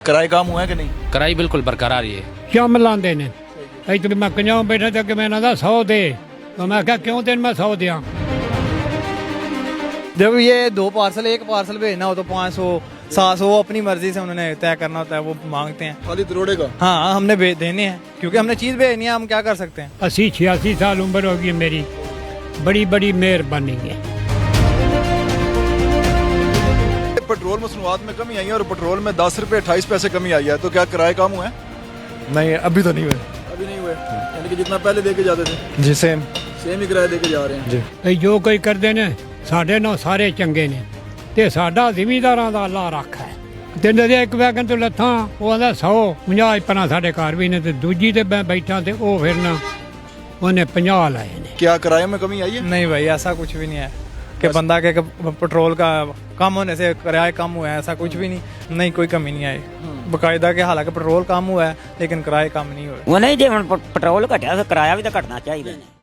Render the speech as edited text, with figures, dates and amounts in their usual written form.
किराए कम हुआ है कि नहीं? किराई बिल्कुल बरकरार ही है। ਸ਼ਮ ਲਾਉਂਦੇ ਨੇ ਇੱਥੇ ਮੈਂ ਕਿਉਂ ਬੈਠਾ ਤੇ ਕਿ ਮੈਂ ਇਹਨਾਂ ਦਾ 100 ਦੇ ਤਾਂ ਮੈਂ ਕਿਹਾ ਕਿਉਂ ਤੈਨੂੰ ਮੈਂ 100 ਦਿਆਂ। जब ये 2 पार्सल एक पार्सल भेजना हो तो 500 700 वो अपनी मर्जी से उन्होंने तय करना होता है, वो मांगते हैं। खाली दरोड़े का? हाँ, हमने देने हैं क्योंकि हमने चीज़ भेजनी है, हम क्या कर सकते हैं। 80-86 साल उम्र होगी मेरी, बड़ी बड़ी मेहरबानी है। पेट्रोल मसनूआत में कमी आई है और पेट्रोल में 10 रुपए 28 पैसे कमी आई है, तो क्या किराए कम हुए हैं? नहीं, अभी तो नहीं हुए अभी नहीं हुए, यानी कि जितना पहले देके जाते थे जी, सेम सेम ही किराया देके जा रहे हैं जी। ਇਹ ਜੋ ਕੋਈ ਕਰਦੇ ਨੇ ਸਾਡੇ ਨਾਲ ਸਾਰੇ ਚੰਗੇ ਨੇ ਤੇ ਸਾਡਾ ਜ਼ਿਮੀਂਦਾਰਾਂ ਦਾ ਅੱਲਾ ਰੱਖਾ ਹੈ। ਤੇ ਨਦੇ ਇੱਕ ਵੈਗਨ ਤੋਂ ਲੱਥਾਂ ਉਹ ਆਂਦਾ 150 ਪਰਾਂ ਸਾਡੇ ਘਰ ਵੀ ਨੇ ਤੇ ਦੂਜੀ ਤੇ ਮੈਂ ਬੈਠਾ ਤੇ ਉਹ ਫਿਰ ਨਾ ਉਹਨੇ 50 ਲਾਏ ਨੇ। क्या किराए में कमी आई है? नहीं भाई, ऐसा कुछ भी नहीं है कि बंदा के पेट्रोल का कम होने से किराया कम हुआ है, ऐसा कुछ भी नहीं। नहीं, कोई कमी नहीं आई बकायदा के, हालांकि पेट्रोल कम हुआ है लेकिन किराए कम नहीं हुए। ਉਹ ਨਹੀਂ ਜੇ ਹੁਣ ਪੈਟਰੋਲ ਘਟਿਆ ਤਾਂ ਕਿਰਾਇਆ ਵੀ ਤਾਂ ਘਟਣਾ ਚਾਹੀਦਾ।